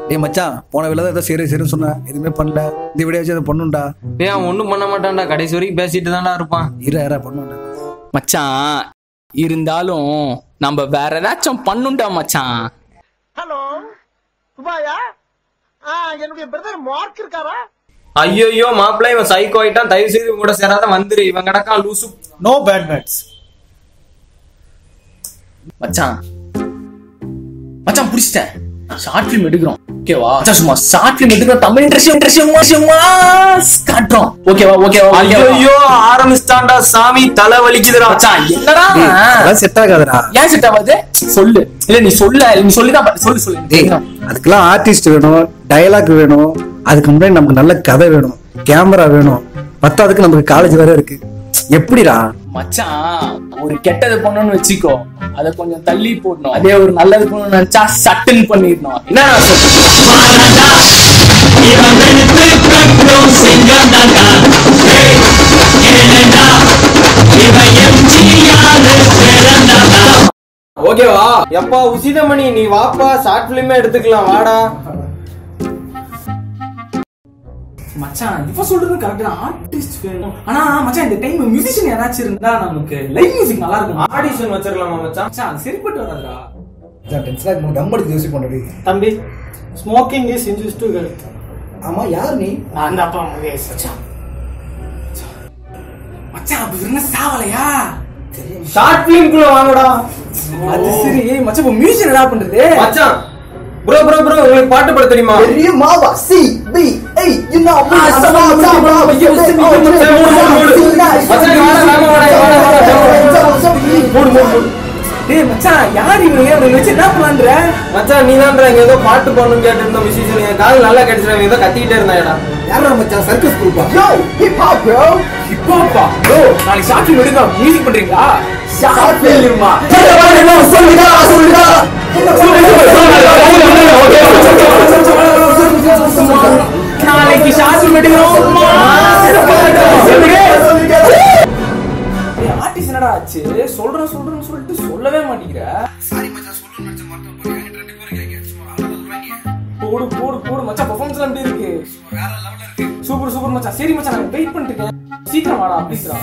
டேய் மச்சான், போன வேலை தான் ஏதோ சரி சொன்னேன், எதுவுமே பண்ணல. இந்த வீடியோ வச்சு அதை பண்ணுண்டா. டேய் அவன் ஒன்றும் பண்ண மாட்டான்டா, கடைசி வரைக்கும் பேசிட்டு தான்டா இருப்பான். இரா பண்ணுண்டா மச்சான். இருந்தாலும் நம்ம வேற ஏதாச்சும் பண்ணுண்டா மச்சான். ஹலோ சுபாயா, என்னுடைய பிரதர் மார்க் இருக்காரா? ஐயோ மாப்பிள்ள, இவன் சைக்கோ ஆயிட்டான். தயவு செய்து கூட சேராத, வந்துரு. இவன் கிடக்கான் லூசு. No bad nuts. மச்சான் மச்சான் புடிச்சிட்டேன். ஷார்ட் ஃபிலிம் எடுக்கிறோம் ஓகேவா? சும்மா ஷார்ட் ஃபிலிம் எடுக்கிறோம். தமிழ் இண்டஸ்ட்ரி காட்டுறோம் ஓகேவா? ஐயோ ஆரம்பிச்சிட்டான்டா சாமி, தலை வலிக்குதுடா. மச்சான் என்னடா செட் ஆகாதுடா. ஏன் செட் ஆகாது? சொல்லு. இல்ல நீ சொல்லிதான் சொல்லு. டேய் அதுக்கெல்லாம் ஆர்டிஸ்ட் வேணும், டயலாக் வேணும், அதுக்கு முன்னாடி நமக்கு நல்ல கதை வேணும், கேமரா வேணும், பத்தாவதுக்கு நமக்கு காலேஜ் வேற இருக்கு. எப்படிடா மச்சான்? ஒரு கெட்டது பண்ணணும்னு வச்சுக்கோ, அத கொஞ்சம் தள்ளி போடணும். அதே ஒரு நல்லது பண்ணணும்னு நினைச்சா சட்டுன்னு பண்ணிடணும். என்ன ஓகேவா? எப்பா உசிதமணி, நீ வாப்பா, ஷார்ட் பிலிமே எடுத்துக்கலாம், வாடா. மச்சான் இப்ப சொல்றது கரெக்ட் தான். ஆர்டிஸ்ட் வேணும். ஆனா மச்சான் இந்த டைம் மியூசிஷியன் யாராச்சும் இருந்தா நமக்கு லைவ் மியூசிக் நல்லா இருக்கும். ஆடிஷன் வச்சிரலாமா மச்சான்? மச்சான் அது சரிப்பட்டு வராதுடா. தம்பி, ஸ்மோக்கிங் இஸ் இன்ஜூஸ் டு ஹெல்த். ஆமா, யார் நீ? அந்த அப்பா மகேஷ். மச்சான் மச்சான் அப்படி என்ன சாவலையா? ஷார்ட் பிலிம்குள்ள வாங்கடா. அது சரி மச்சான், இப்ப மியூசிக் என்ன பண்றது? மச்சான் ப்ரோ உங்களுக்கு பாட்டு பாட தெரியுமா? பெரிய மாவா C P A you know டேய் மச்சான், யார் இவங்க? இவங்க வச்சு என்ன பண்ற? மச்சான் நீ தான்டா இங்க ஏதோ பாட்டு பாடணும்னு கேட்டு இருந்த மியூசிஷியன். என் காது நல்லா கேட்டுச்சு, ஏதோ கத்திக்கிட்டே இருந்தாடா. யாரா மச்சான்? சர்க்கஸ் குரூப்பா? Yo hip hop bro. Hip ஹாப்பா ப்ரோ? நாளைக்கு ஷார்ட் ஃபிலிம் எடுங்க, மியூசிக் பண்றீங்களா? ஷார்ட் ஃபிலிமா? சொல்லுடா நாளைக்கு ஷார்ட் ஃபிலிம் எடுக்கிறோம். ஆர்டிஸ்ட் என்னடா ஆச்சு? சொல்றேன்னு சொல்லிட்டு சொல்லவே மாட்டேங்கிற. போடு மச்சான், பெர்ஃபார்மன்ஸ் எப்படி இருக்கு? சூப்பர் மச்சான். சரி மச்சான், நான் வெயிட் பண்ணிட்டு இருக்கேன், சீக்கிரம் வாடா ப்ளீஸ்டா.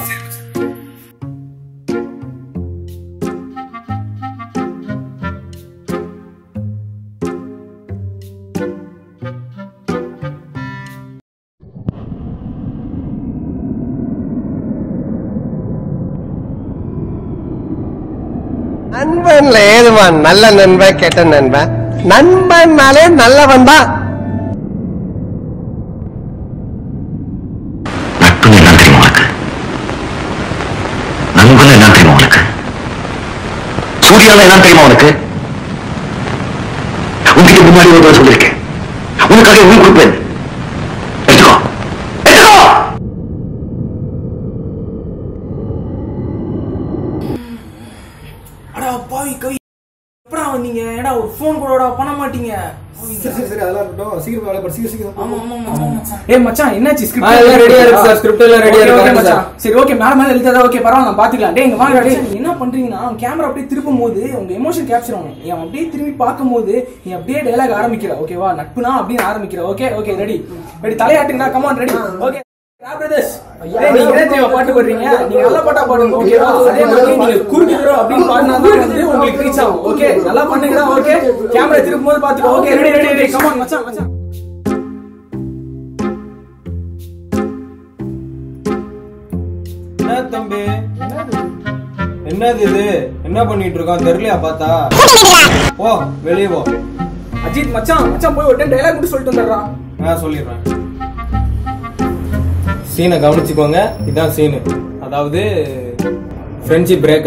நண்பன்ல ஏதுமா நல்ல நண்பன் கெட்ட நண்பன்? நண்பன்னாலே நல்லவன் தான். நட்புன்னு என்ன தெரியுமா உனக்கு? நண்பன் என்ன தெரியுமா உனக்கு? சூர்யால என்ன தெரியுமா உனக்கு? உன்கிட்ட முன்னாடி ஒரு தடவை சொல்லியிருக்கேன், உனக்காக உயிர் கொடுப்பேன். எடுத்துக்கோ. அடா பாவி கவி, எப்படா வந்தீங்க? ஏடா ஒரு ஃபோன் கூட பண்ண மாட்டீங்க? சரி அதெல்லாம் இருக்கட்டும், சீக்கிரம் வேலை பண்ணு, சீக்கிரம். ஆமா மச்சான். ஏய் மச்சான், என்னாச்சு? ஸ்கிரிப்ட் எல்லாம் ரெடியா இருக்கு சார், ஸ்கிரிப்ட் எல்லாம் ரெடியா இருக்கு மச்சான். சரி ஓகே, மேல எழுதாதா? ஓகே பரவாயில்ல, நான் பாத்துக்கலாம். டேய் இங்க வாங்க. டேய் நீ என்ன பண்றீங்கன்னா, கேமரா அப்படியே திருப்பும் போது உங்க எமோஷன் கேப்சர் ஆகும். நீ அப்படியே திரும்பி பார்க்கும்போது நீ அப்படியே டயலாக் ஆரம்பிக்கிற. ஓகேவா? நட்புனா அப்படியே ஆரம்பிக்கிற. ஓகே ரெடி தலையாட்டுங்கடா. Come on, ready. Okay brothers, நீங்க என்ன தெரியுமா பாட்டு பாடுறீங்க? நீங்க நல்ல பாட்டா பாடுங்க ஓகேவா? அதே மாதிரி நீங்க குறுக்கிறோ அப்படின்னு பாடினா தான் வந்து உங்களுக்கு ரீச் ஆகும். ஓகே நல்லா பண்ணுங்கடா. ஓகே கேமரா திருப்பும் போது பாத்துக்கோ. ஓகே ரெடி கம் ஆன் மச்சான். என்ன தம்பி, என்னது இது? என்ன பண்ணிட்டு இருக்கான் தெரியலையா? பார்த்தா ஓ வெளியே போ. அஜித் மச்சான் போய் ஒரு டைம் டயலாக் மட்டும் சொல்லிட்டு வந்துடுறான். நான் சொல்லிடுறேன். சீனை கவனிச்சுக்கோங்க, இதான் சீனு. அதாவது ஃப்ரெண்ட்ஷிப் பிரேக்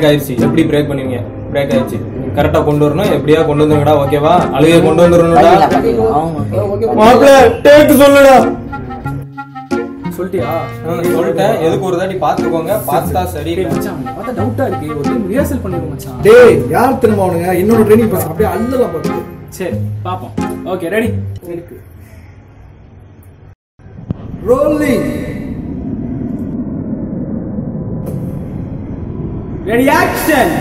ஆயிடுச்சு. எப்படி பிரேக் பண்ணுவீங்க? பிரேக் ஆயிடுச்சு, கரெக்டா கொண்டு வரணும். எப்படியா கொண்டு வந்துருங்கடா, ஓகேவா? அழுகையை கொண்டு வந்துடணும்டா. மாப்பிள்ள டேக் சொல்லுடா. சொல்லிட்டியா? சொல்லிட்டேன். எதுக்கு ஒரு தாட்டி பாத்துக்கோங்க, பார்த்தா சரி. மச்சான் பார்த்தா டவுட்டா இருக்கு, ஒரு டைம் ரிஹர்சல் பண்ணிடுங்க மச்சான். டேய் யார் திரும்ப அவனுங்க? இன்னொரு ட்ரைனிங் பசங்க அப்படியே அல்லலாம் பாத்து. சரி பாப்போம். Okay ready. Rolling. Ready action.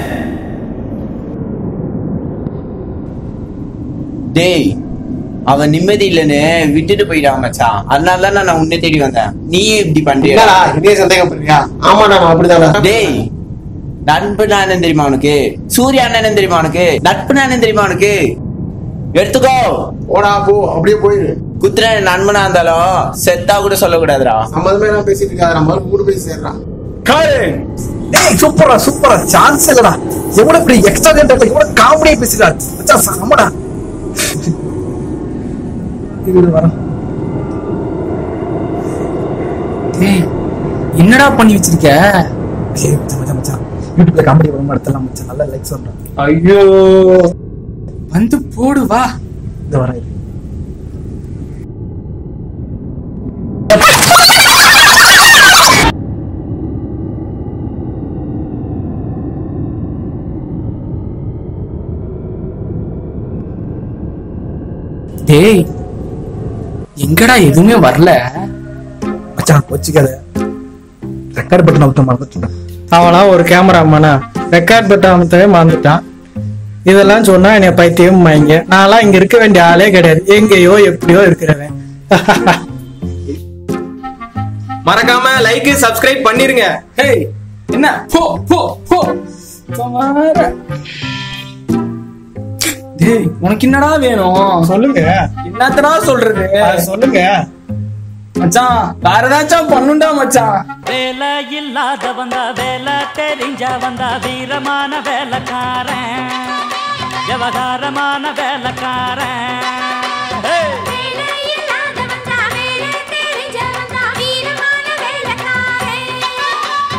டேய் அவன் நிம்மதி இல்லன்னு விட்டுட்டு போயிட்டான் மச்சான். அதனால தான் நான் உன்னை தேடி வந்தேன். நீயே இப்படி பண்றியா? இதே சந்தேகம் பண்றியா? ஆமாடா நான் அப்படிதான். டேய் நண்பனா என்ன தெரியுமா உனக்கு? சூர்யா அண்ணன் தெரியுமா உனக்கு? நட்புனா என்ன தெரியுமா உனக்கு? எடுத்துக்கோ. ஓடா போ, அப்படியே போயிரு. குத்துற நண்பனா இருந்தாலும் செத்தா கூட சொல்லக்கூடாதுடா. சம்மதமே நான் பேசிட்டு இருக்காது, நம்ம கூட போய் சேர்றான். டேய் சூப்பரா சூப்பரா, சான்ஸ் இல்லடா. எவ்வளவு இப்படி எக்ஸ்ட்ரா கண்டென்ட், எவ்வளவு காமெடியா பேசுறா மச்சான், சாமடா. இது வர டேய் என்னடா பண்ணி வச்சிருக்க? மச்சான் மச்சான் யூடியூப்ல காமெடி வர மாட்டலாம் மச்சான், நல்ல லைக்ஸ் வந்தோம். ஐயோ வந்து போடு வா. இந்த வர டேய் எங்கடா எதுவுமே வரல? மச்சான் வச்சுக்காத, ரெக்கார்ட் பட்டன் அமுத்த மறந்துட்டேன். அவனா ஒரு கேமராமேனா ரெக்கார்ட் பட்டன் அமுத்தவே மறந்துட்டான். இதெல்லாம் சொன்னா என்னைய பைத்தியம் வாங்க. நான்லாம் இங்க இருக்க வேண்டிய ஆளே கிடையாது, எங்கேயோ எப்படியோ இருக்கிறவன். மறக்காம லைக் சப்ஸ்கிரைப் பண்ணிருங்க. ஹேய் என்ன போ போ போ வர. டேய் உனக்கு என்னடா வேணும்? சொல்லுங்க என்னத்தடா சொல்றது? சொல்லுங்க மச்சான் வேற ஏதாச்சும் பண்ணுண்டா மச்சான். வேலை இல்லாத வந்தா வேலை தெரிஞ்ச வந்தா வீரமான வேலைக்காரன் விவகாரமான வேலைக்காரன்.